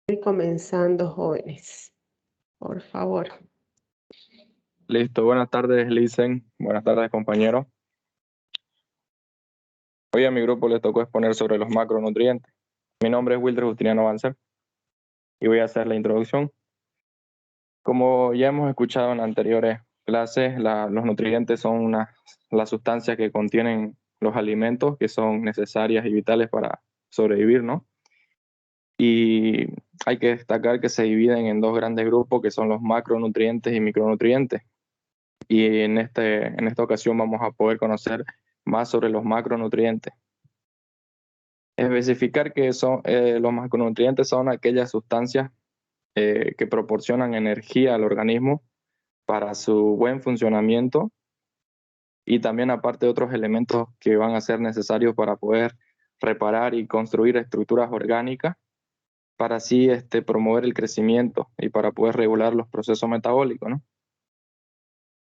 Ir comenzando, jóvenes, por favor. Listo, buenas tardes, Licen. Buenas tardes, compañeros. Hoy a mi grupo les tocó exponer sobre los macronutrientes. Mi nombre es Wilder Justiniano Banzer y voy a hacer la introducción. Como ya hemos escuchado en anteriores clases, los nutrientes son las sustancias que contienen los alimentos que son necesarias y vitales para sobrevivir, ¿no? Y hay que destacar que se dividen en dos grandes grupos que son los macronutrientes y micronutrientes. Y en esta ocasión vamos a poder conocer más sobre los macronutrientes. Especificar que los macronutrientes son aquellas sustancias que proporcionan energía al organismo para su buen funcionamiento y también aparte de otros elementos que van a ser necesarios para poder reparar y construir estructuras orgánicas para así promover el crecimiento y para poder regular los procesos metabólicos, ¿no?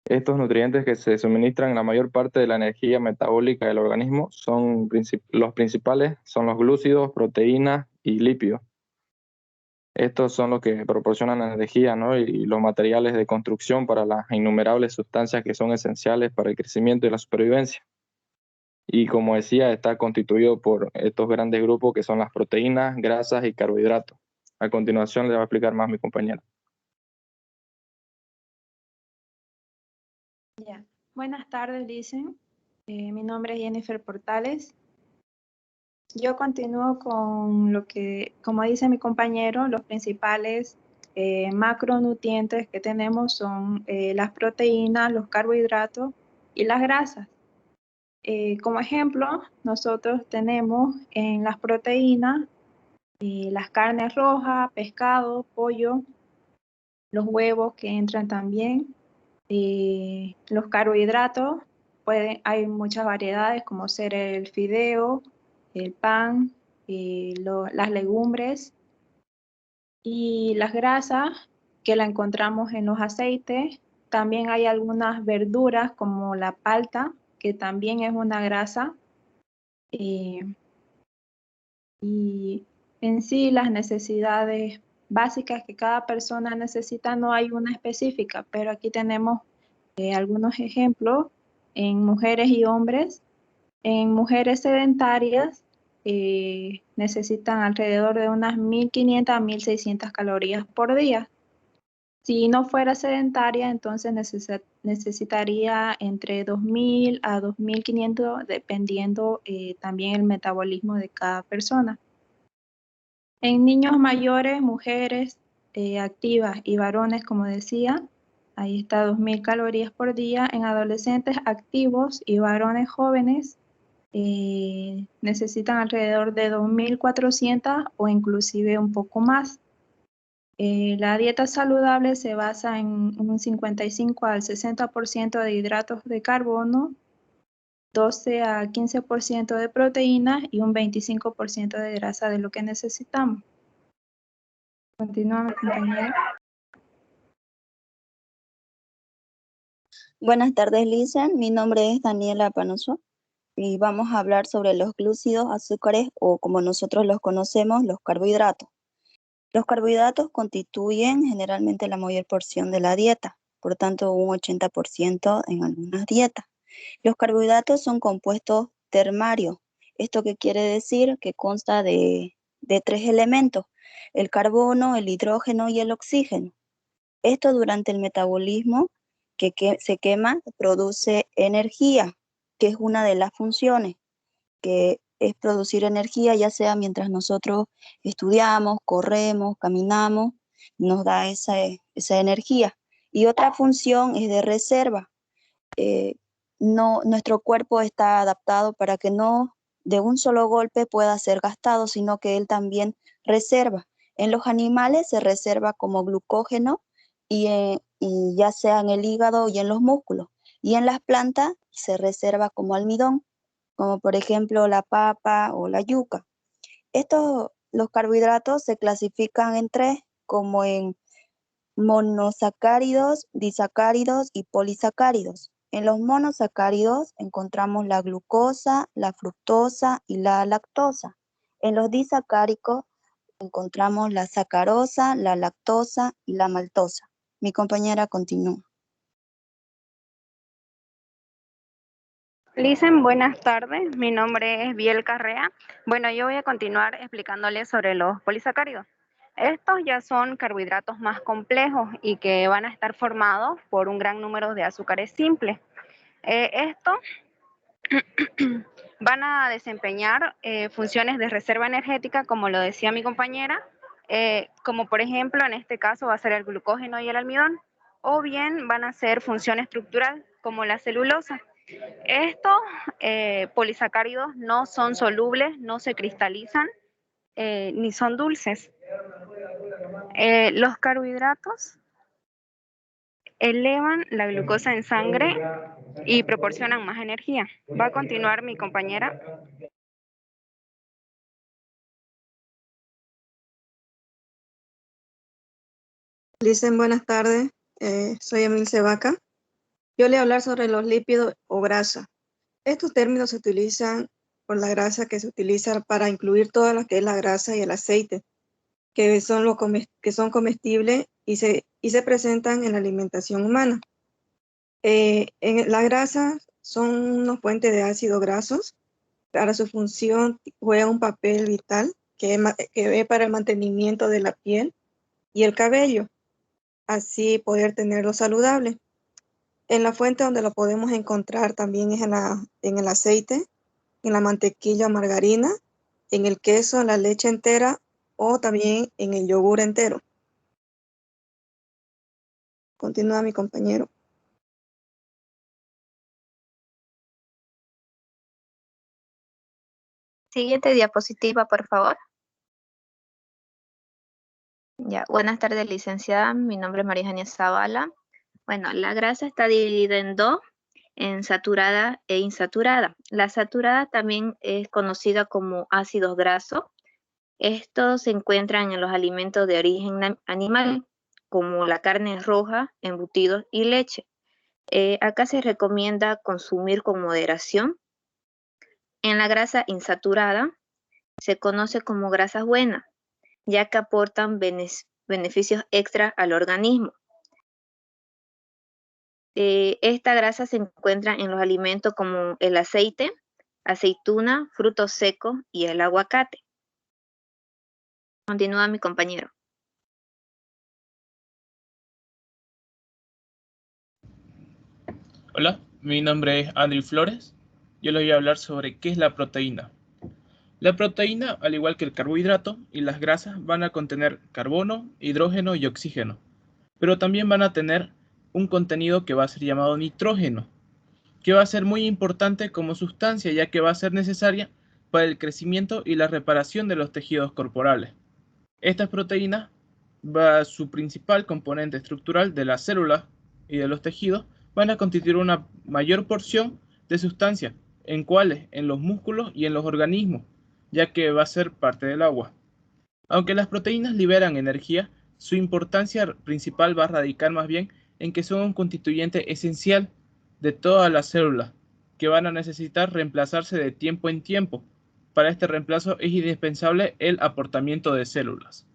Estos nutrientes que se suministran la mayor parte de la energía metabólica del organismo son los principales, son los glúcidos, proteínas y lípidos. Estos son los que proporcionan energía, ¿no? Y los materiales de construcción para las innumerables sustancias que son esenciales para el crecimiento y la supervivencia. Y como decía, está constituido por estos grandes grupos que son las proteínas, grasas y carbohidratos. A continuación le va a explicar más mi compañero. Ya. Buenas tardes, Licen. Mi nombre es Jennifer Portales. Yo continúo con lo que, como dice mi compañero, los principales macronutrientes que tenemos son las proteínas, los carbohidratos y las grasas. Como ejemplo, nosotros tenemos en las proteínas las carnes rojas, pescado, pollo, los huevos que entran también. Los carbohidratos, hay muchas variedades como ser el fideo, el pan, las legumbres y las grasas que la encontramos en los aceites. También hay algunas verduras como la palta, que también es una grasa. Y en sí las necesidades básicas que cada persona necesita no hay una específica, pero aquí tenemos algunos ejemplos en mujeres y hombres. En mujeres sedentarias necesitan alrededor de unas 1.500 a 1.600 calorías por día. Si no fuera sedentaria, entonces necesitaría entre 2.000 a 2.500, dependiendo también el metabolismo de cada persona. En niños mayores, mujeres activas y varones, como decía, ahí está 2.000 calorías por día. En adolescentes activos y varones jóvenes necesitan alrededor de 2.400 o inclusive un poco más. La dieta saludable se basa en un 55 al 60% de hidratos de carbono, 12 a 15% de proteínas y un 25% de grasa de lo que necesitamos. Continúa, mi compañero. Buenas tardes, Licen. Mi nombre es Daniela Panoso y vamos a hablar sobre los glúcidos, azúcares o como nosotros los conocemos, los carbohidratos. Los carbohidratos constituyen generalmente la mayor porción de la dieta, por tanto un 80% en algunas dietas. Los carbohidratos son compuestos termarios. ¿Esto qué quiere decir? Que consta de 3 elementos, el carbono, el hidrógeno y el oxígeno. Esto durante el metabolismo que se quema produce energía, que es una de las funciones, que es producir energía, ya sea mientras nosotros estudiamos, corremos, caminamos, nos da esa energía. Y otra función es de reserva. Nuestro cuerpo está adaptado para que no de un solo golpe pueda ser gastado, sino que él también reserva. En los animales se reserva como glucógeno y ya sea en el hígado y en los músculos. Y en las plantas se reserva como almidón, como por ejemplo la papa o la yuca. Los carbohidratos se clasifican en 3, como en monosacáridos, disacáridos y polisacáridos. En los monosacáridos encontramos la glucosa, la fructosa y la lactosa. En los disacáridos encontramos la sacarosa, la lactosa y la maltosa. Mi compañera continúa. Licen, buenas tardes. Mi nombre es Biel Carrea. Bueno, yo voy a continuar explicándoles sobre los polisacáridos. Estos ya son carbohidratos más complejos y que van a estar formados por un gran número de azúcares simples. Estos van a desempeñar funciones de reserva energética, como lo decía mi compañera, como por ejemplo en este caso va a ser el glucógeno y el almidón, o bien van a ser función estructural, como la celulosa. Estos polisacáridos no son solubles, no se cristalizan, ni son dulces. Los carbohidratos elevan la glucosa en sangre y proporcionan más energía. Va a continuar mi compañera. Dicen buenas tardes, soy Emilce Vaca. Yo le voy a hablar sobre los lípidos o grasa. Estos términos se utilizan por la grasa que se utiliza para incluir toda lo que es la grasa y el aceite, que son comestibles y se presentan en la alimentación humana. Las grasas son unos puentes de ácidos grasos. Para su función juega un papel vital que es para el mantenimiento de la piel y el cabello, así poder tenerlo saludable. En la fuente donde lo podemos encontrar también es en el aceite, en la mantequilla o margarina, en el queso, en la leche entera o también en el yogur entero. Continúa mi compañero. Siguiente diapositiva, por favor. Ya, buenas tardes, licenciada. Mi nombre es María Eugenia Zavala. Bueno, la grasa está dividida en dos, en saturada e insaturada. La saturada también es conocida como ácidos grasos. Estos se encuentran en los alimentos de origen animal, como la carne roja, embutidos y leche. Acá se recomienda consumir con moderación. En la grasa insaturada se conoce como grasas buenas, ya que aportan beneficios extra al organismo. Esta grasa se encuentra en los alimentos como el aceite, aceituna, frutos secos y el aguacate. Continúa mi compañero. Hola, mi nombre es Andrew Flores. Yo les voy a hablar sobre qué es la proteína. La proteína, al igual que el carbohidrato y las grasas, van a contener carbono, hidrógeno y oxígeno, pero también van a tener un contenido que va a ser llamado nitrógeno, que va a ser muy importante como sustancia, ya que va a ser necesaria para el crecimiento y la reparación de los tejidos corporales. Estas proteínas, su principal componente estructural de las células y de los tejidos, van a constituir una mayor porción de sustancias. ¿En cuáles? En los músculos y en los organismos, ya que va a ser parte del agua. Aunque las proteínas liberan energía, su importancia principal va a radicar más bien en que son un constituyente esencial de todas las células, que van a necesitar reemplazarse de tiempo en tiempo. Para este reemplazo es indispensable el aportamiento de células.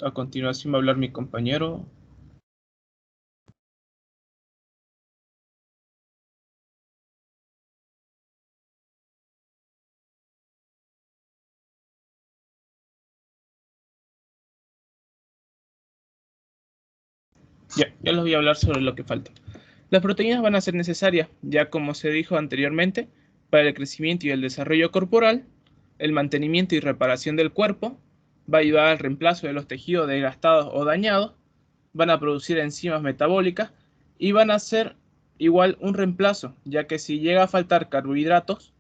A continuación va a hablar mi compañero. Ya les voy a hablar sobre lo que falta. Las proteínas van a ser necesarias, ya como se dijo anteriormente, para el crecimiento y el desarrollo corporal, el mantenimiento y reparación del cuerpo, va a ayudar al reemplazo de los tejidos desgastados o dañados, van a producir enzimas metabólicas y van a ser igual un reemplazo, ya que si llega a faltar carbohidratos,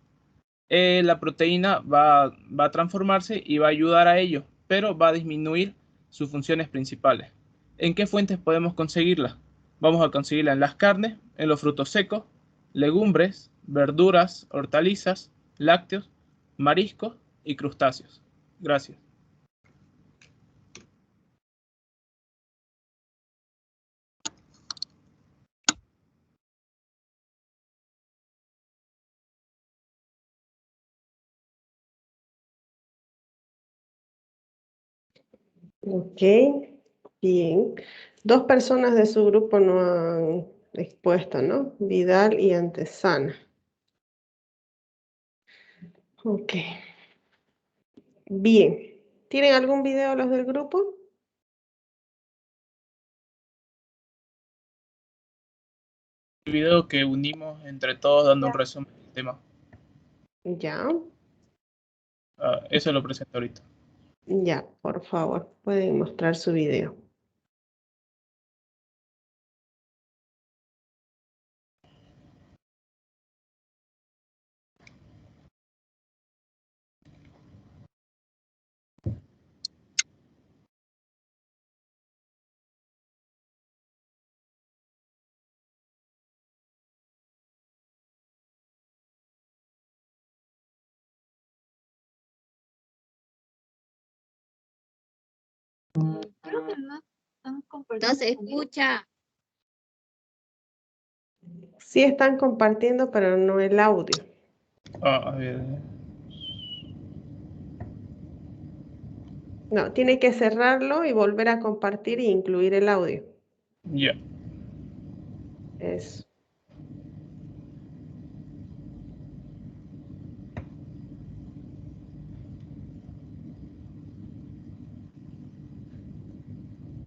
la proteína va a transformarse y va a ayudar a ello, pero va a disminuir sus funciones principales. ¿En qué fuentes podemos conseguirla? Vamos a conseguirla en las carnes, en los frutos secos, legumbres, verduras, hortalizas, lácteos, mariscos y crustáceos. Gracias. Ok, bien. 2 personas de su grupo no han expuesto, ¿no? Vidal y Antesana. Ok. Bien. ¿Tienen algún video los del grupo? El video que unimos entre todos dando un resumen del tema. Ya, Eso lo presento ahorita. ya, por favor, pueden mostrar su video. Creo que no están compartiendo. No se escucha. Sí están compartiendo, pero no el audio. A ver. No, tiene que cerrarlo y volver a compartir e incluir el audio. Ya. Eso.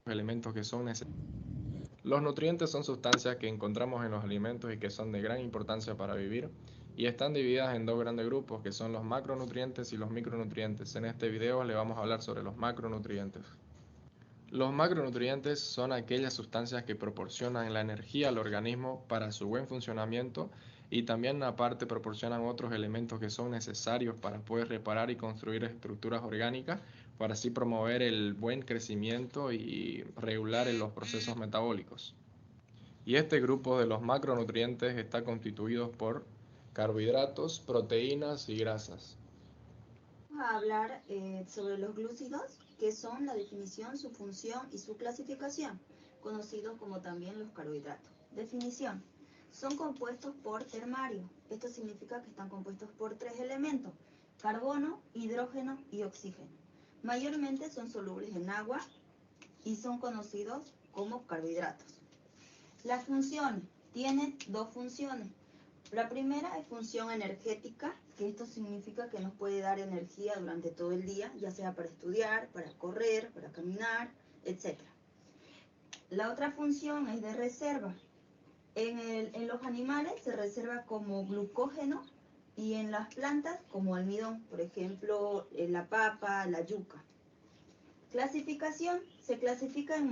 Elementos que son necesarios. Los nutrientes son sustancias que encontramos en los alimentos y que son de gran importancia para vivir y están divididas en 2 grandes grupos que son los macronutrientes y los micronutrientes. En este video le vamos a hablar sobre los macronutrientes. Los macronutrientes son aquellas sustancias que proporcionan la energía al organismo para su buen funcionamiento y también aparte proporcionan otros elementos que son necesarios para poder reparar y construir estructuras orgánicas para así promover el buen crecimiento y regular los procesos metabólicos. Y este grupo de los macronutrientes está constituido por carbohidratos, proteínas y grasas. Vamos a hablar sobre los glúcidos, que son la definición, su función y su clasificación, conocidos como también los carbohidratos. Definición: son compuestos por termario. Esto significa que están compuestos por 3 elementos: carbono, hidrógeno y oxígeno. Mayormente son solubles en agua y son conocidos como carbohidratos. Las funciones: tienen 2 funciones. La primera es función energética, que esto significa que nos puede dar energía durante todo el día, ya sea para estudiar, para correr, para caminar, etc. La otra función es de reserva. En los animales se reserva como glucógeno y en las plantas como almidón, por ejemplo, la papa, la yuca. Clasificación: se clasifica en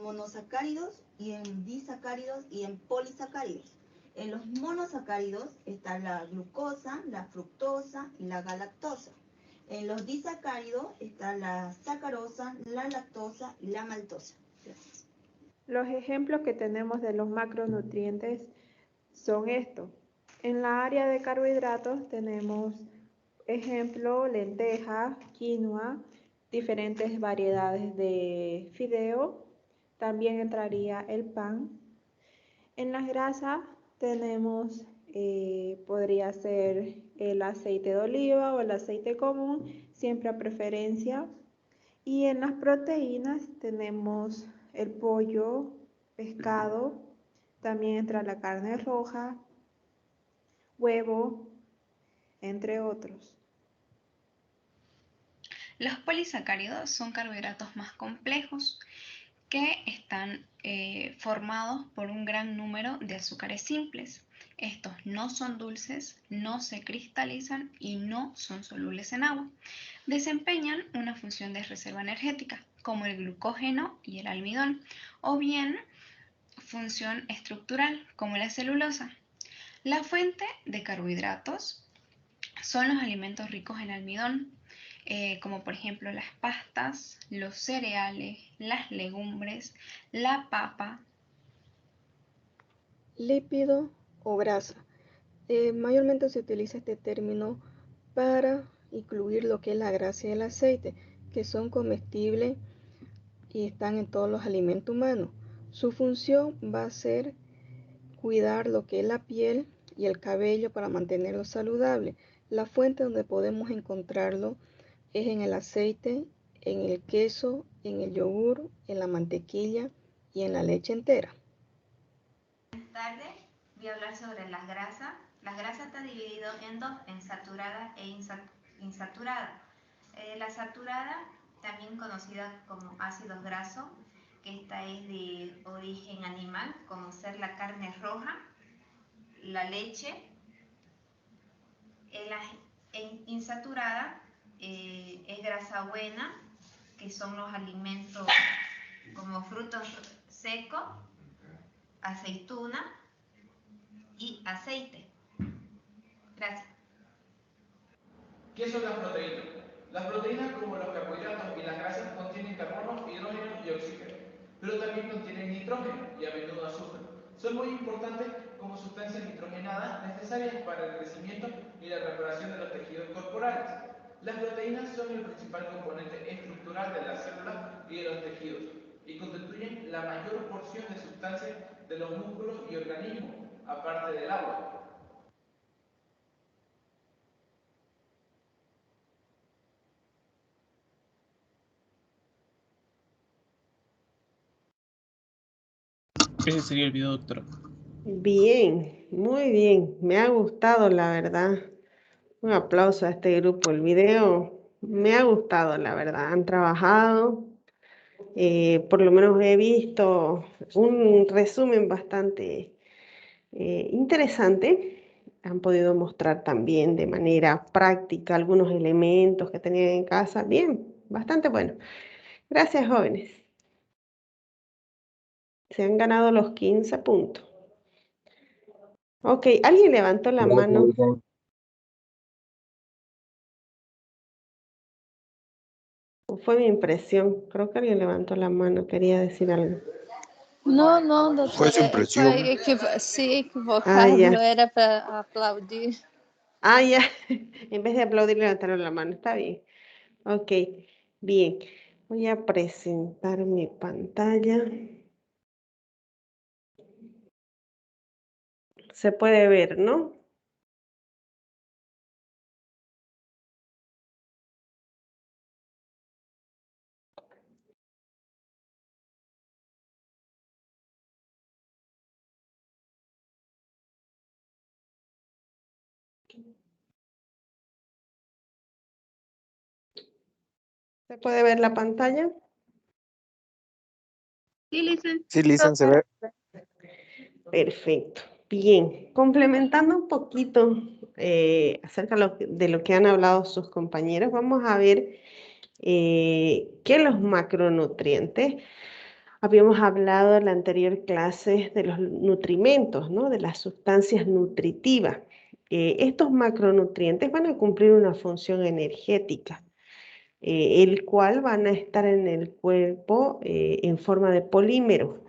monosacáridos y en disacáridos y en polisacáridos. En los monosacáridos está la glucosa, la fructosa y la galactosa. En los disacáridos está la sacarosa, la lactosa y la maltosa. Gracias. Los ejemplos que tenemos de los macronutrientes son estos. En la área de carbohidratos tenemos ejemplo lenteja, quinoa, diferentes variedades de fideo, también entraría el pan. En las grasas tenemos, podría ser el aceite de oliva o el aceite común, siempre a preferencia. Y en las proteínas tenemos el pollo, pescado, también entra la carne roja, huevo, entre otros. Los polisacáridos son carbohidratos más complejos que están formados por un gran número de azúcares simples. Estos no son dulces, no se cristalizan y no son solubles en agua. Desempeñan una función de reserva energética, como el glucógeno y el almidón, o bien función estructural, como la celulosa. La fuente de carbohidratos son los alimentos ricos en almidón, como por ejemplo las pastas, los cereales, las legumbres, la papa. Lípido o grasa. Mayormente se utiliza este término para incluir lo que es la grasa y el aceite, que son comestibles y están en todos los alimentos humanos. Su función va a ser cuidar lo que es la piel y el cabello para mantenerlo saludable. La fuente donde podemos encontrarlo es en el aceite, en el queso, en el yogur, en la mantequilla y en la leche entera. Buenas tardes, voy a hablar sobre las grasas. Las grasas está dividido en dos, en saturada e insaturada. La saturada, también conocida como ácidos grasos, que esta es de origen animal, como ser la carne roja, la leche. La insaturada es grasa buena, que son los alimentos como frutos secos, aceituna y aceite. Gracias. ¿Qué son las proteínas? Las proteínas, como los carbohidratos y las grasas, contienen carbono, hidrógeno y oxígeno, pero también contienen nitrógeno y a menudo azúcar. Son muy importantes como sustancias nitrogenadas necesarias para el crecimiento y la reparación de los tejidos corporales. Las proteínas son el principal componente estructural de las células y de los tejidos y constituyen la mayor porción de sustancias de los músculos y organismos, aparte del agua. Ese sería el video, doctora. Bien, muy bien. Me ha gustado, la verdad. Un aplauso a este grupo. El video me ha gustado, la verdad. Han trabajado. Por lo menos he visto un resumen bastante interesante. Han podido mostrar también de manera práctica algunos elementos que tenían en casa. Bien, bastante bueno. Gracias, jóvenes. Se han ganado los 15 puntos. Ok, ¿alguien levantó la mano? ¿O fue mi impresión? Creo que alguien levantó la mano, quería decir algo. No, doctora, Fue su impresión. sí, equivocado, Ah, ya. era para aplaudir. Ah, ya. En vez de aplaudir, levantaron la mano. Está bien. Ok, bien. Voy a presentar mi pantalla. Se puede ver, ¿no? ¿Se puede ver la pantalla? Sí, Licen. Sí, Lizan, se ve. Perfecto. Bien. Complementando un poquito acerca de lo que han hablado sus compañeros, vamos a ver que los macronutrientes, habíamos hablado en la anterior clase de los nutrimentos, ¿no? De las sustancias nutritivas. Estos macronutrientes van a cumplir una función energética, el cual van a estar en el cuerpo en forma de polímeros.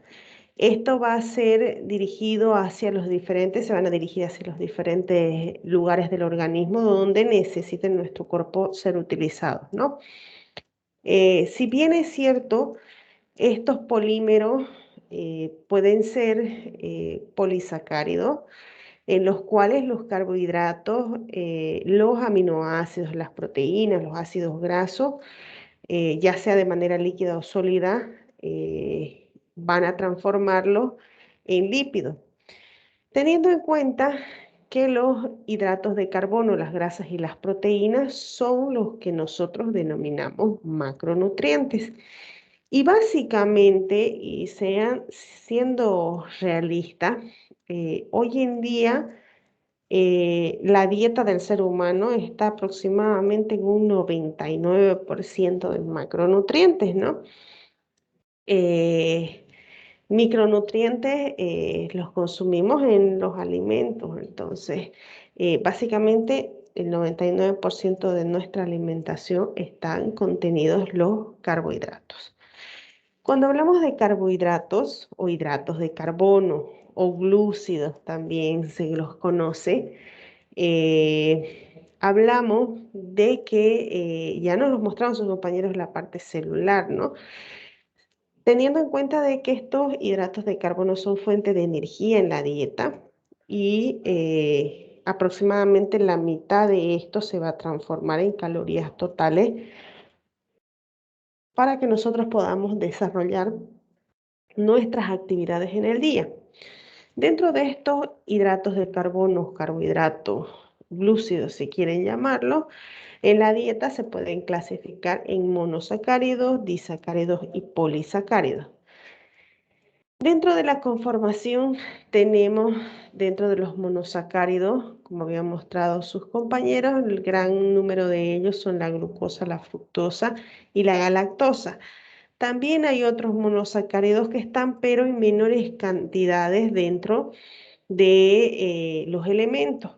Esto va a ser dirigido hacia los diferentes, se van a dirigir hacia los diferentes lugares del organismo donde necesiten nuestro cuerpo ser utilizados, ¿no? Si bien es cierto, estos polímeros pueden ser polisacáridos, en los cuales los carbohidratos, los aminoácidos, las proteínas, los ácidos grasos, ya sea de manera líquida o sólida, van a transformarlos en lípidos. Teniendo en cuenta que los hidratos de carbono, las grasas y las proteínas son los que nosotros denominamos macronutrientes. Y básicamente, y siendo realistas, hoy en día la dieta del ser humano está aproximadamente en un 99% de macronutrientes, ¿no? Micronutrientes los consumimos en los alimentos, entonces básicamente el 99% de nuestra alimentación están contenidos los carbohidratos. Cuando hablamos de carbohidratos o hidratos de carbono o glúcidos también se los conoce, hablamos de que ya nos los mostraron sus compañeros en la parte celular, ¿no? Teniendo en cuenta de que estos hidratos de carbono son fuente de energía en la dieta y aproximadamente la mitad de esto se va a transformar en calorías totales para que nosotros podamos desarrollar nuestras actividades en el día. Dentro de estos hidratos de carbono, carbohidratos, glúcidos, si quieren llamarlo, en la dieta se pueden clasificar en monosacáridos, disacáridos y polisacáridos. Dentro de la conformación tenemos dentro de los monosacáridos, como habían mostrado sus compañeros, el gran número de ellos son la glucosa, la fructosa y la galactosa. También hay otros monosacáridos que están, pero en menores cantidades dentro de los elementos.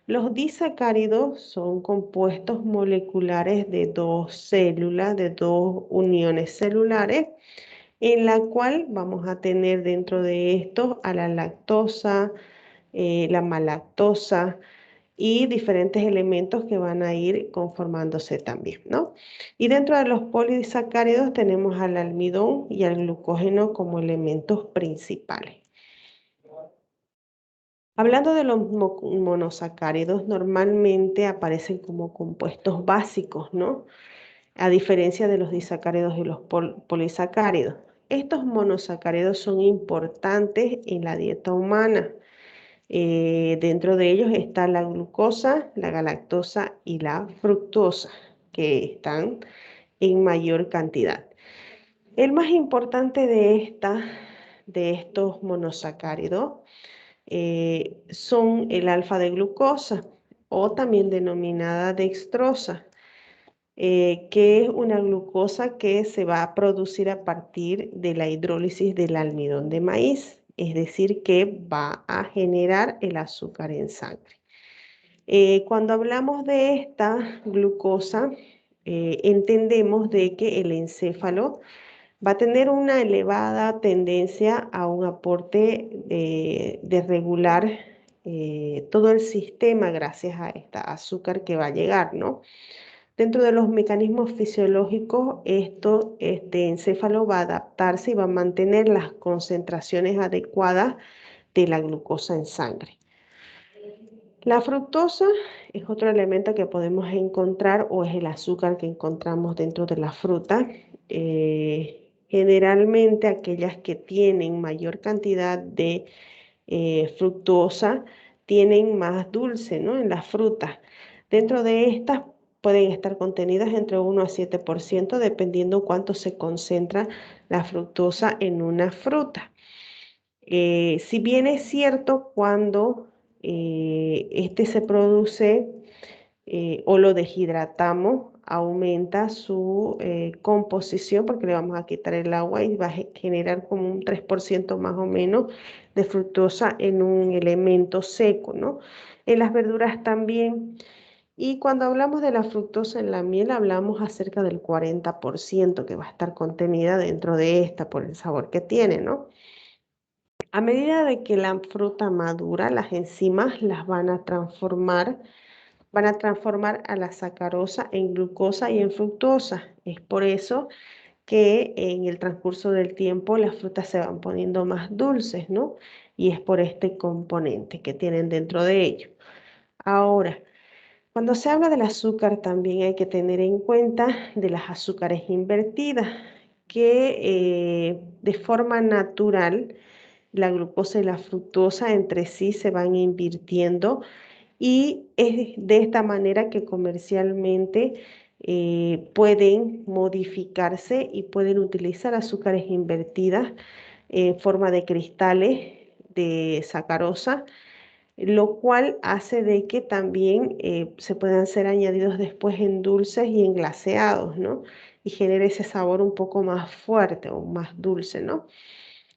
Los disacáridos son compuestos moleculares de dos células, de dos uniones celulares, en la cual vamos a tener dentro de estos a la lactosa, la malactosa y diferentes elementos que van a ir conformándose también, ¿no? Y dentro de los polisacáridos tenemos al almidón y al glucógeno como elementos principales. Hablando de los monosacáridos, normalmente aparecen como compuestos básicos, ¿no? A diferencia de los disacáridos y los polisacáridos. Estos monosacáridos son importantes en la dieta humana. Dentro de ellos está la glucosa, la galactosa y la fructosa, que están en mayor cantidad. El más importante de estos monosacáridos son el alfa de glucosa, o también denominada dextrosa, que es una glucosa que se va a producir a partir de la hidrólisis del almidón de maíz, es decir, que va a generar el azúcar en sangre. Cuando hablamos de esta glucosa, entendemos de que el encéfalo va a tener una elevada tendencia a un aporte de regular todo el sistema gracias a esta azúcar que va a llegar, ¿no? Dentro de los mecanismos fisiológicos, este encéfalo va a adaptarse y va a mantener las concentraciones adecuadas de la glucosa en sangre. La fructosa es otro elemento que podemos encontrar, o es el azúcar que encontramos dentro de la fruta. Generalmente aquellas que tienen mayor cantidad de fructosa tienen más dulce, ¿no? En las frutas. Dentro de estas pueden estar contenidas entre 1 a 7%, dependiendo cuánto se concentra la fructosa en una fruta. Si bien es cierto, cuando este se produce o lo deshidratamos, aumenta su composición, porque le vamos a quitar el agua y va a generar como un 3% más o menos de fructosa en un elemento seco, ¿no? En las verduras también. Y cuando hablamos de la fructosa en la miel, hablamos acerca del 40% que va a estar contenida dentro de esta por el sabor que tiene, ¿no? A medida de que la fruta madura, las enzimas las van a transformar a la sacarosa en glucosa y en fructosa. Es por eso que en el transcurso del tiempo las frutas se van poniendo más dulces, ¿no? Y es por este componente que tienen dentro de ello. Ahora, cuando se habla del azúcar, también hay que tener en cuenta de las azúcares invertidas, que de forma natural la glucosa y la fructosa entre sí se van invirtiendo, y es de esta manera que comercialmente pueden modificarse y pueden utilizar azúcares invertidas en forma de cristales de sacarosa, lo cual hace de que también se puedan ser añadidos después en dulces y en glaseados, ¿no? Y genere ese sabor un poco más fuerte o más dulce, ¿no?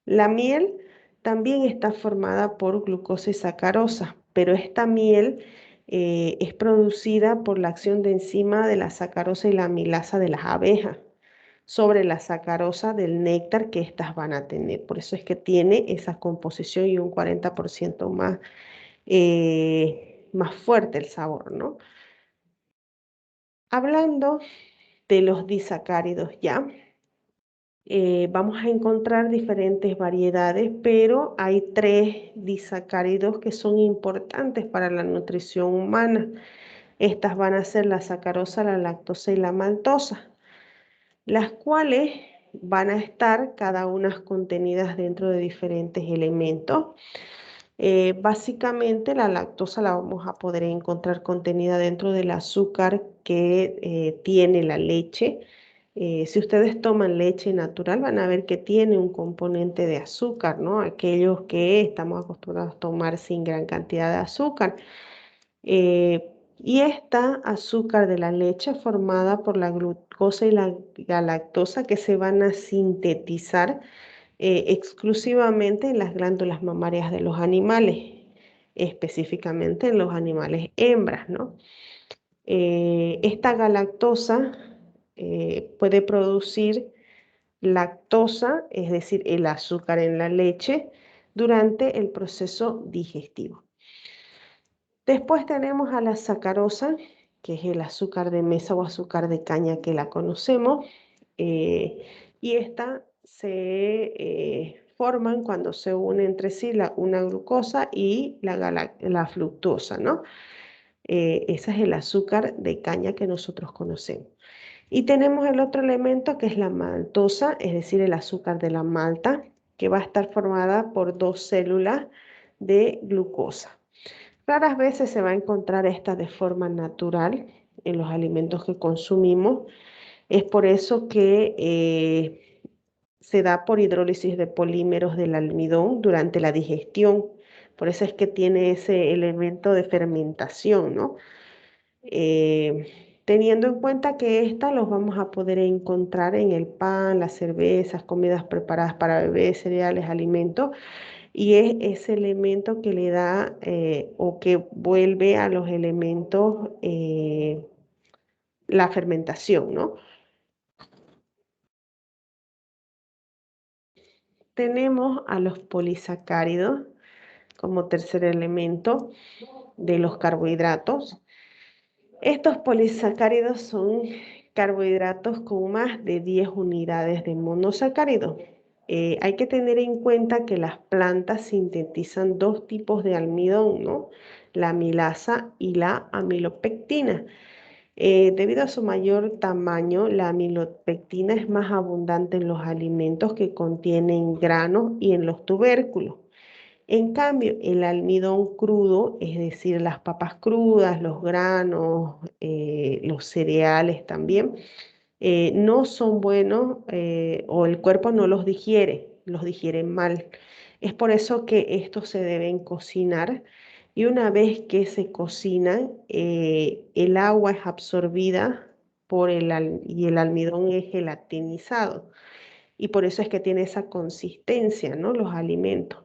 La miel también está formada por glucosa y sacarosa, pero esta miel es producida por la acción de enzima de la sacarosa y la amilasa de las abejas sobre la sacarosa del néctar que éstas van a tener. Por eso es que tiene esa composición y un 40% más fuerte el sabor, ¿no? Hablando de los disacáridos ya, vamos a encontrar diferentes variedades, pero hay 3 disacáridos que son importantes para la nutrición humana. Estas van a ser la sacarosa, la lactosa y la maltosa. las cuales van a estar cada una contenidas dentro de diferentes elementos. Básicamente la lactosa la vamos a poder encontrar contenida dentro del azúcar que tiene la leche. Si ustedes toman leche natural van a ver que tiene un componente de azúcar, ¿no? Aquellos que estamos acostumbrados a tomar sin gran cantidad de azúcar. Y esta azúcar de la leche es formada por la glucosa y la galactosa que se van a sintetizar exclusivamente en las glándulas mamarias de los animales, específicamente en los animales hembras, ¿no? Esta galactosa puede producir lactosa, es decir, el azúcar en la leche, durante el proceso digestivo. Después tenemos a la sacarosa, que es el azúcar de mesa o azúcar de caña que la conocemos, y esta se forman cuando se une entre sí una glucosa y la fructosa, ¿no? Ese es el azúcar de caña que nosotros conocemos. Y tenemos el otro elemento que es la maltosa, es decir, el azúcar de la malta, que va a estar formada por 2 células de glucosa. Raras veces se va a encontrar esta de forma natural en los alimentos que consumimos. Es por eso que se da por hidrólisis de polímeros del almidón durante la digestión. Por eso es que tiene ese elemento de fermentación, ¿no? Teniendo en cuenta que esta los vamos a poder encontrar en el pan, las cervezas, comidas preparadas para bebés, cereales, alimentos, y es ese elemento que le da o que vuelve a los elementos la fermentación, ¿no? Tenemos a los polisacáridos como tercer elemento de los carbohidratos. Estos polisacáridos son carbohidratos con más de 10 unidades de monosacáridos. Hay que tener en cuenta que las plantas sintetizan 2 tipos de almidón, ¿no? La amilasa y la amilopectina. Debido a su mayor tamaño, la amilopectina es más abundante en los alimentos que contienen granos y en los tubérculos. En cambio, el almidón crudo, es decir, las papas crudas, los granos, los cereales también, no son buenos o el cuerpo no los digiere mal. Es por eso que estos se deben cocinar y una vez que se cocinan, el agua es absorbida y el almidón es gelatinizado. Y por eso es que tiene esa consistencia, ¿no? Los alimentos.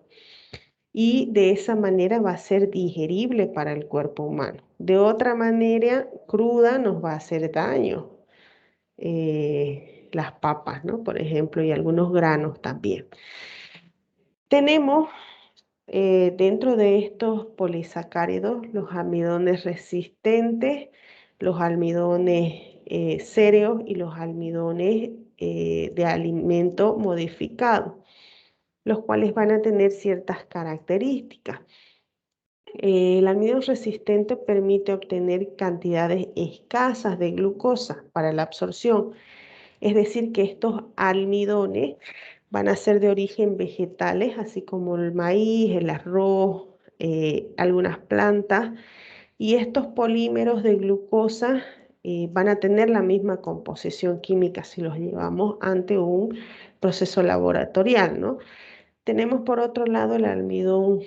Y de esa manera va a ser digerible para el cuerpo humano. De otra manera, cruda nos va a hacer daño. Las papas, ¿no? Por ejemplo, y algunos granos también. Tenemos dentro de estos polisacáridos los almidones resistentes, los almidones cereos y los almidones de alimento modificado, los cuales van a tener ciertas características. El almidón resistente permite obtener cantidades escasas de glucosa para la absorción. Es decir, que estos almidones van a ser de origen vegetales, así como el maíz, el arroz, algunas plantas. Y estos polímeros de glucosa van a tener la misma composición química si los llevamos ante un proceso laboratorial, ¿no? Tenemos por otro lado el almidón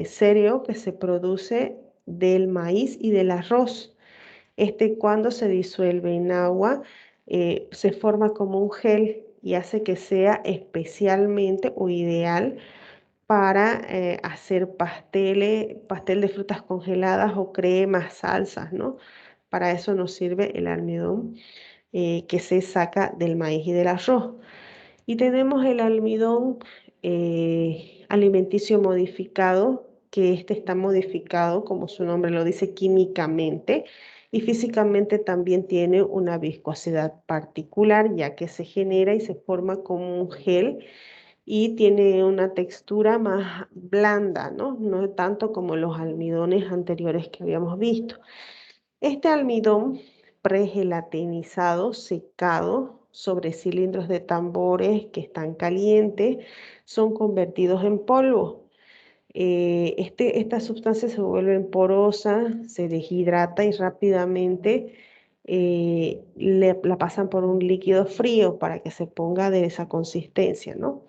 cereo que se produce del maíz y del arroz. Cuando se disuelve en agua se forma como un gel y hace que sea especialmente o ideal para hacer pastel de frutas congeladas o cremas, salsas, ¿no? Para eso nos sirve el almidón que se saca del maíz y del arroz. Y tenemos el almidón alimenticio modificado, que está modificado, como su nombre lo dice, químicamente, y físicamente también tiene una viscosidad particular, ya que se genera y se forma como un gel y tiene una textura más blanda, ¿no? No tanto como los almidones anteriores que habíamos visto. Este almidón pregelatinizado, secado, sobre cilindros de tambores que están calientes, son convertidos en polvo. Estas sustancias se vuelven porosas, se deshidrata y rápidamente la pasan por un líquido frío para que se ponga de esa consistencia, ¿no?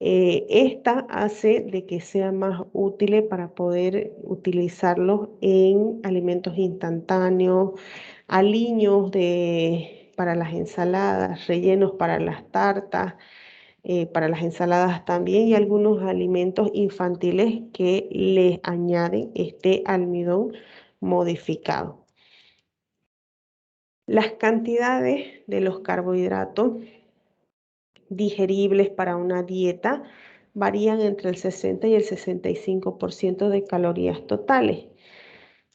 Esta hace de que sea más útil para poder utilizarlos en alimentos instantáneos, aliños para las ensaladas, rellenos para las tartas, para las ensaladas también, y algunos alimentos infantiles que les añaden este almidón modificado. Las cantidades de los carbohidratos digeribles para una dieta varían entre el 60 y el 65% de calorías totales.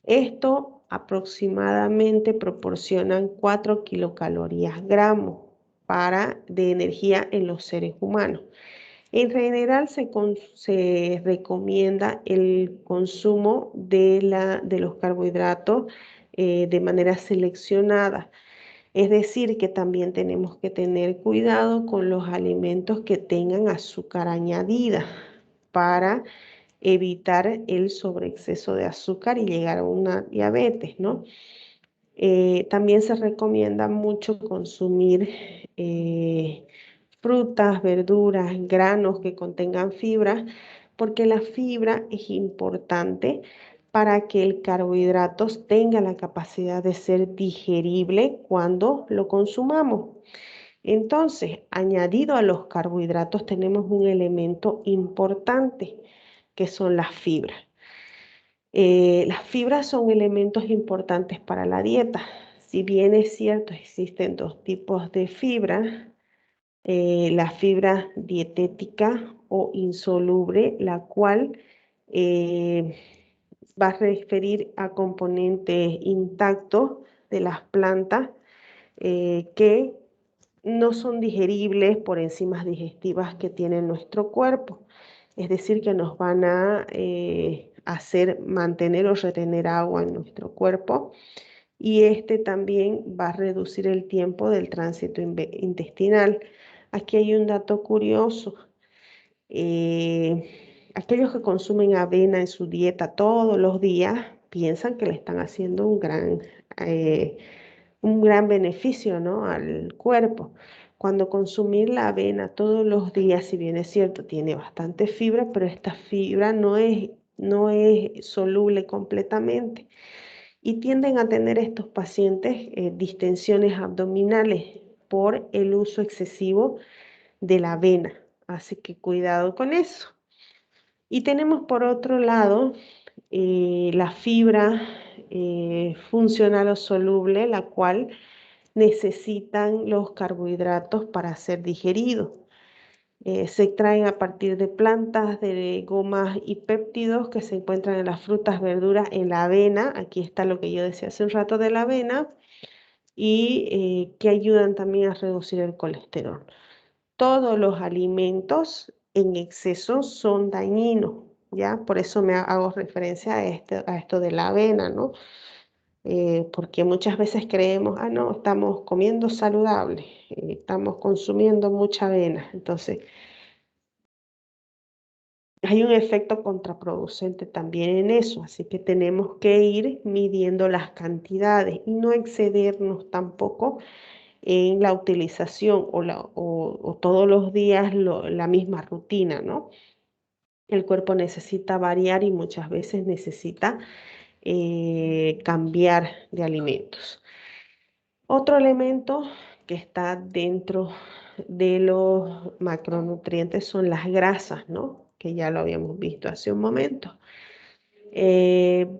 Esto aproximadamente proporcionan 4 kilocalorías gramos de energía en los seres humanos. En general se recomienda el consumo de los carbohidratos de manera seleccionada. Es decir, que también tenemos que tener cuidado con los alimentos que tengan azúcar añadida para evitar el sobreexceso de azúcar y llegar a una diabetes, ¿no? También se recomienda mucho consumir frutas, verduras, granos que contengan fibra, porque la fibra es importante para que el carbohidrato tenga la capacidad de ser digerible cuando lo consumamos. Entonces, añadido a los carbohidratos tenemos un elemento importante que son las fibras. Las fibras son elementos importantes para la dieta. Si bien es cierto, existen dos tipos de fibra, la fibra dietética o insoluble, la cual va a referir a componentes intactos de las plantas que no son digeribles por enzimas digestivas que tiene nuestro cuerpo. Es decir, que nos van a hacer mantener o retener agua en nuestro cuerpo, y también va a reducir el tiempo del tránsito intestinal. Aquí hay un dato curioso. Aquellos que consumen avena en su dieta todos los días piensan que le están haciendo un gran beneficio, ¿no?, al cuerpo. Cuando consumir la avena todos los días, si bien es cierto, tiene bastante fibra, pero esta fibra no es soluble completamente. Y tienden a tener estos pacientes distensiones abdominales por el uso excesivo de la avena. Así que cuidado con eso. Y tenemos por otro lado la fibra funcional o soluble, la cual necesitan los carbohidratos para ser digeridos. Se extraen a partir de plantas, de gomas y péptidos que se encuentran en las frutas, verduras, en la avena. Aquí está lo que yo decía hace un rato de la avena, y que ayudan también a reducir el colesterol. Todos los alimentos en exceso son dañinos, ¿ya? Por eso me hago referencia a esto de la avena, ¿no? Porque muchas veces creemos, no, estamos comiendo saludable, estamos consumiendo mucha avena. Entonces, hay un efecto contraproducente también en eso, así que tenemos que ir midiendo las cantidades y no excedernos tampoco en la utilización o todos los días la misma rutina, ¿no? El cuerpo necesita variar y muchas veces necesita cambiar de alimentos. Otro elemento que está dentro de los macronutrientes son las grasas, ¿no?, que ya lo habíamos visto hace un momento.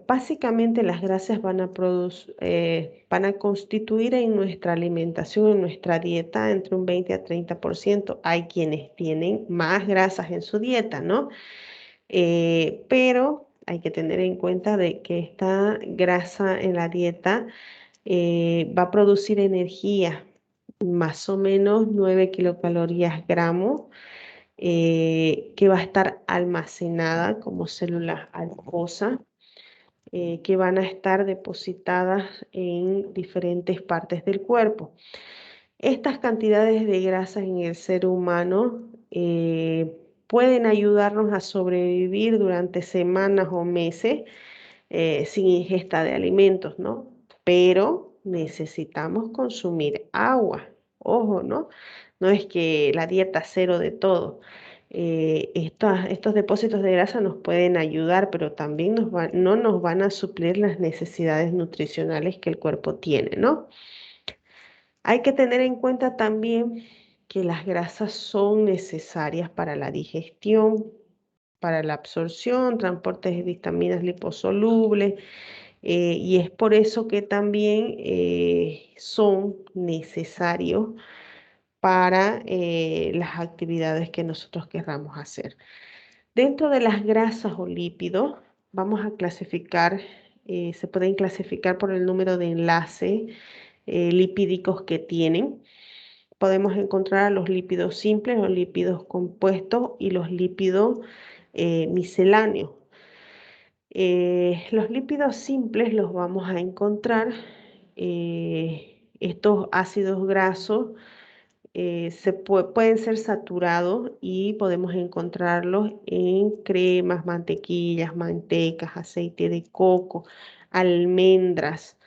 Básicamente las grasas van a constituir en nuestra alimentación, en nuestra dieta, entre un 20 a 30%. Hay quienes tienen más grasas en su dieta, ¿no? Pero hay que tener en cuenta de que esta grasa en la dieta va a producir energía, más o menos 9 kilocalorías gramos, que va a estar almacenada como células adiposas, que van a estar depositadas en diferentes partes del cuerpo. Estas cantidades de grasas en el ser humano pueden ayudarnos a sobrevivir durante semanas o meses sin ingesta de alimentos, ¿no? Pero necesitamos consumir agua. Ojo, ¿no? No es que la dieta cero de todo. Estos depósitos de grasa nos pueden ayudar, pero también no nos van a suplir las necesidades nutricionales que el cuerpo tiene, ¿no? Hay que tener en cuenta también que las grasas son necesarias para la digestión, para la absorción, transporte de vitaminas liposolubles, y es por eso que también son necesarios para las actividades que nosotros querramos hacer. Dentro de las grasas o lípidos, vamos a clasificar, se pueden clasificar por el número de enlace lipídicos que tienen. Podemos encontrar los lípidos simples, los lípidos compuestos y los lípidos misceláneos. Los lípidos simples los vamos a encontrar, estos ácidos grasos pueden ser saturados y podemos encontrarlos en cremas, mantequillas, mantecas, aceite de coco, almendras,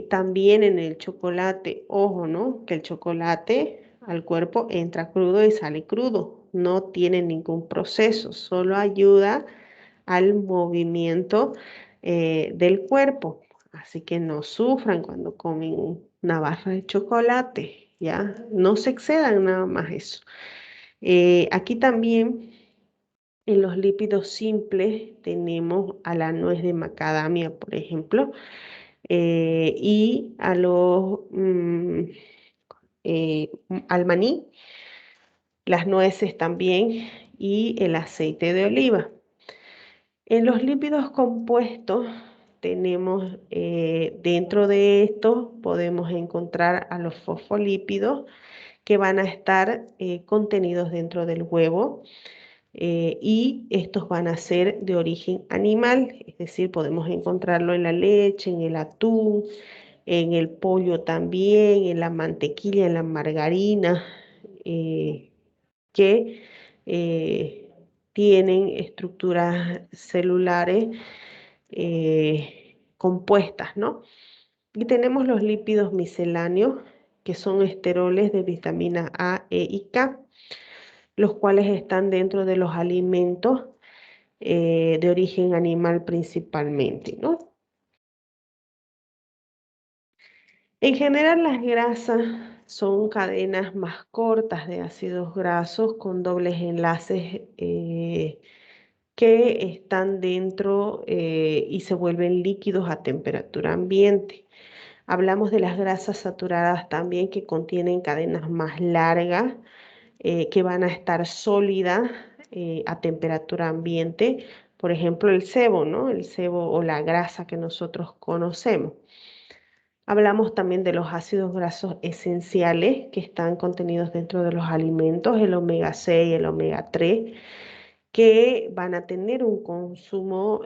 también en el chocolate. Ojo, ¿no? Que el chocolate al cuerpo entra crudo y sale crudo. No tiene ningún proceso, solo ayuda al movimiento del cuerpo. Así que no sufran cuando comen una barra de chocolate, ¿ya? No se excedan nada más eso. Aquí también en los lípidos simples tenemos a la nuez de macadamia, por ejemplo, y a al maní, las nueces también y el aceite de oliva. En los lípidos compuestos tenemos, dentro de estos podemos encontrar a los fosfolípidos que van a estar contenidos dentro del huevo, y estos van a ser de origen animal, es decir, podemos encontrarlo en la leche, en el atún, en el pollo también, en la mantequilla, en la margarina, que tienen estructuras celulares compuestas, ¿no? Y tenemos los lípidos misceláneos, que son esteroles de vitamina A, E y K, los cuales están dentro de los alimentos de origen animal principalmente, ¿no? En general, las grasas son cadenas más cortas de ácidos grasos con dobles enlaces que están dentro y se vuelven líquidos a temperatura ambiente. Hablamos de las grasas saturadas también, que contienen cadenas más largas, que van a estar sólidas a temperatura ambiente. Por ejemplo, el sebo, ¿no? El sebo o la grasa que nosotros conocemos. Hablamos también de los ácidos grasos esenciales que están contenidos dentro de los alimentos, el omega 6 y el omega 3, que van a tener un consumo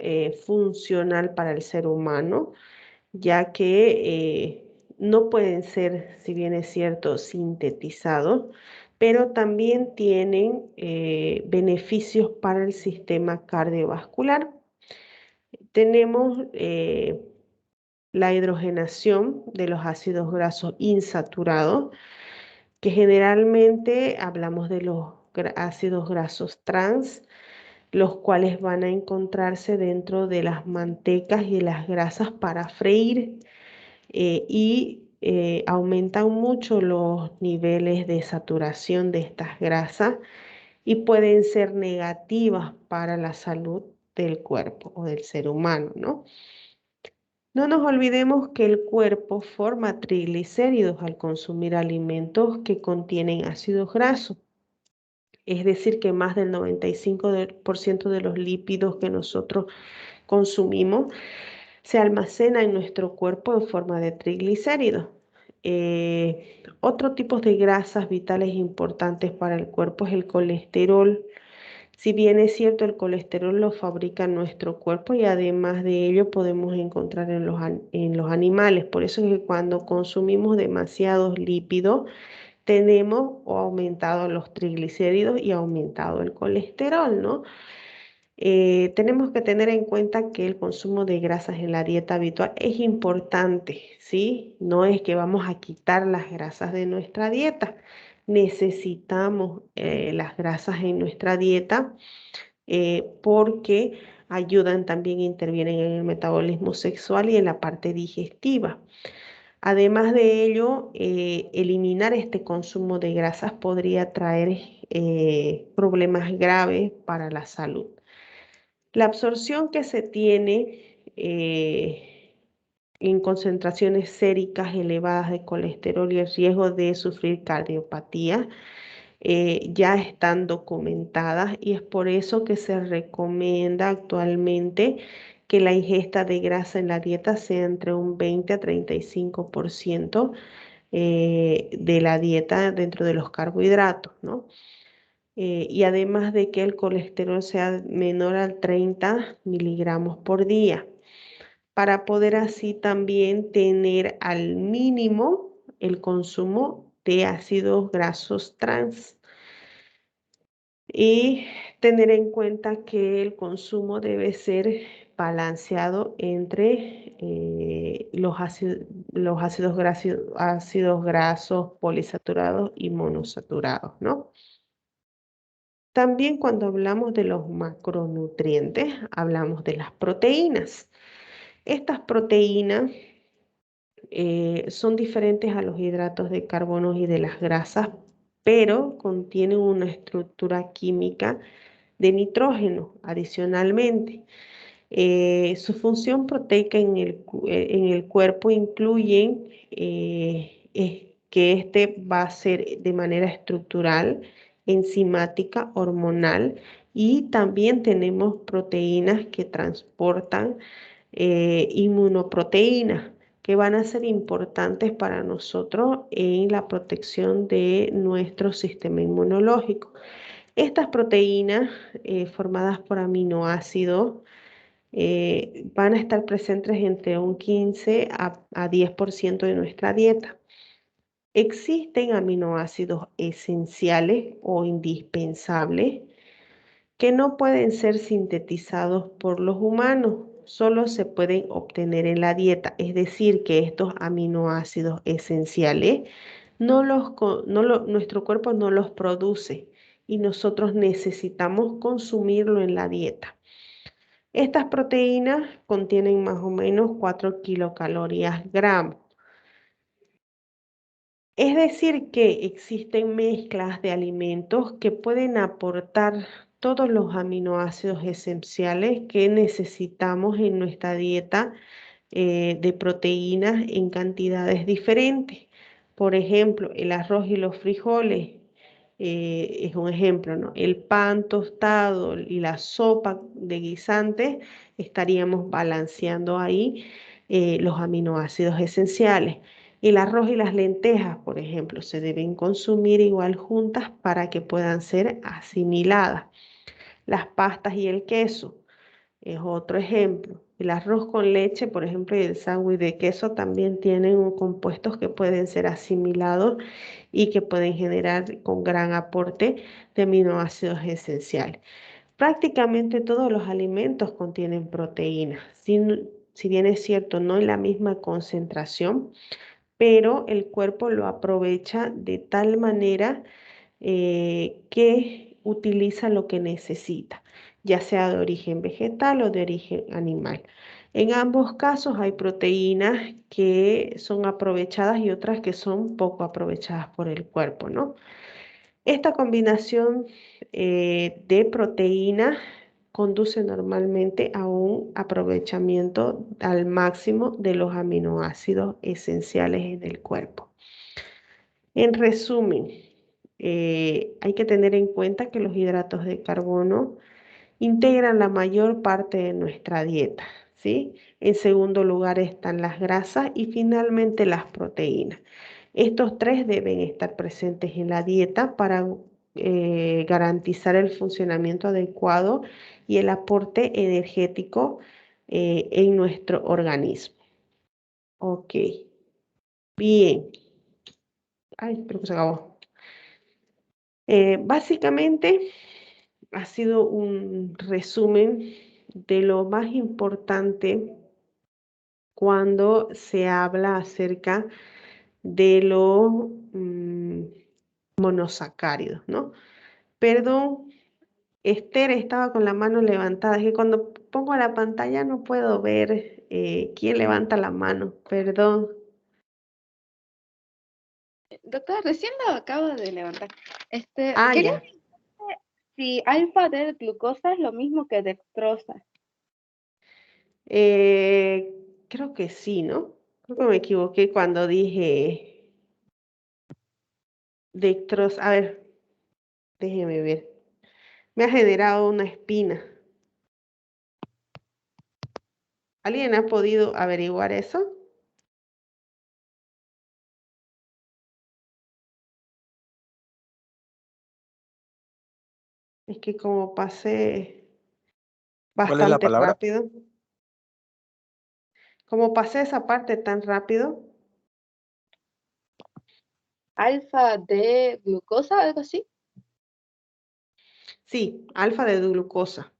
funcional para el ser humano, ya que no pueden ser, si bien es cierto, sintetizados, pero también tienen beneficios para el sistema cardiovascular. Tenemos la hidrogenación de los ácidos grasos insaturados, que generalmente hablamos de los ácidos grasos trans, los cuales van a encontrarse dentro de las mantecas y las grasas para freír, y aumentan mucho los niveles de saturación de estas grasas y pueden ser negativas para la salud del cuerpo o del ser humano, ¿no? No nos olvidemos que el cuerpo forma triglicéridos al consumir alimentos que contienen ácidos grasos. Es decir, que más del 95% de los lípidos que nosotros consumimos se almacena en nuestro cuerpo en forma de triglicéridos. Otro tipo de grasas vitales importantes para el cuerpo es el colesterol, Si bien es cierto, el colesterol lo fabrica nuestro cuerpo y además de ello podemos encontrar en los animales. Por eso es que cuando consumimos demasiados lípidos, tenemos aumentado los triglicéridos y aumentado el colesterol, ¿no? Tenemos que tener en cuenta que el consumo de grasas en la dieta habitual es importante, ¿sí? No es que vamos a quitar las grasas de nuestra dieta. Necesitamos las grasas en nuestra dieta porque ayudan también, intervienen en el metabolismo sexual y en la parte digestiva. Además de ello, eliminar este consumo de grasas podría traer problemas graves para la salud. La absorción que se tiene en concentraciones séricas elevadas de colesterol y el riesgo de sufrir cardiopatía ya están documentadas y es por eso que se recomienda actualmente que la ingesta de grasa en la dieta sea entre un 20 a 35% de la dieta dentro de los carbohidratos, ¿no? Y además de que el colesterol sea menor a 30 miligramos por día, para poder así también tener al mínimo el consumo de ácidos grasos trans. Y tener en cuenta que el consumo debe ser balanceado entre los ácidos grasos polisaturados y monosaturados, ¿no? También cuando hablamos de los macronutrientes, hablamos de las proteínas. Estas proteínas son diferentes a los hidratos de carbono y de las grasas, pero contienen una estructura química de nitrógeno adicionalmente. Su función proteica en el cuerpo incluye que este va a ser de manera estructural, enzimática, hormonal, y también tenemos proteínas que transportan inmunoproteínas que van a ser importantes para nosotros en la protección de nuestro sistema inmunológico. Estas proteínas formadas por aminoácidos van a estar presentes entre un 15 a 10% de nuestra dieta. Existen aminoácidos esenciales o indispensables que no pueden ser sintetizados por los humanos, solo se pueden obtener en la dieta. Es decir, que estos aminoácidos esenciales nuestro cuerpo no los produce y nosotros necesitamos consumirlo en la dieta. Estas proteínas contienen más o menos 4 kilocalorías gramo. Es decir, que existen mezclas de alimentos que pueden aportar todos los aminoácidos esenciales que necesitamos en nuestra dieta de proteínas en cantidades diferentes. Por ejemplo, el arroz y los frijoles es un ejemplo, ¿no? El pan tostado y la sopa de guisantes estaríamos balanceando ahí los aminoácidos esenciales. El arroz y las lentejas, por ejemplo, se deben consumir igual juntas para que puedan ser asimiladas. Las pastas y el queso es otro ejemplo. El arroz con leche, por ejemplo, y el sándwich de queso también tienen compuestos que pueden ser asimilados y que pueden generar con gran aporte de aminoácidos esenciales. Prácticamente todos los alimentos contienen proteínas. Si bien es cierto, no en la misma concentración, pero el cuerpo lo aprovecha de tal manera que utiliza lo que necesita, ya sea de origen vegetal o de origen animal. En ambos casos hay proteínas que son aprovechadas y otras que son poco aprovechadas por el cuerpo, ¿no? Esta combinación de proteínas conduce normalmente a un aprovechamiento al máximo de los aminoácidos esenciales en el cuerpo. En resumen, hay que tener en cuenta que los hidratos de carbono integran la mayor parte de nuestra dieta, ¿sí? En segundo lugar están las grasas y finalmente las proteínas. Estos tres deben estar presentes en la dieta para garantizar el funcionamiento adecuado y el aporte energético en nuestro organismo. Ok, bien. Ay, creo que se acabó. Básicamente ha sido un resumen de lo más importante cuando se habla acerca de los monosacáridos, ¿no? Perdón, Esther estaba con la mano levantada. Es que cuando pongo la pantalla no puedo ver quién levanta la mano. Perdón. Doctora, recién lo acabo de levantar. Ah, Quería ya. saber si alfa de glucosa es lo mismo que dextrosa. Creo que sí, ¿no? Creo que me equivoqué cuando dije dextrosa. A ver, déjeme ver. Me ha generado una espina. ¿Alguien ha podido averiguar eso? Es que como pasé ¿Cuál es la bastante palabra? rápido. Como pasé esa parte tan rápido. Alfa de glucosa, algo así. Sí, alfa de glucosa.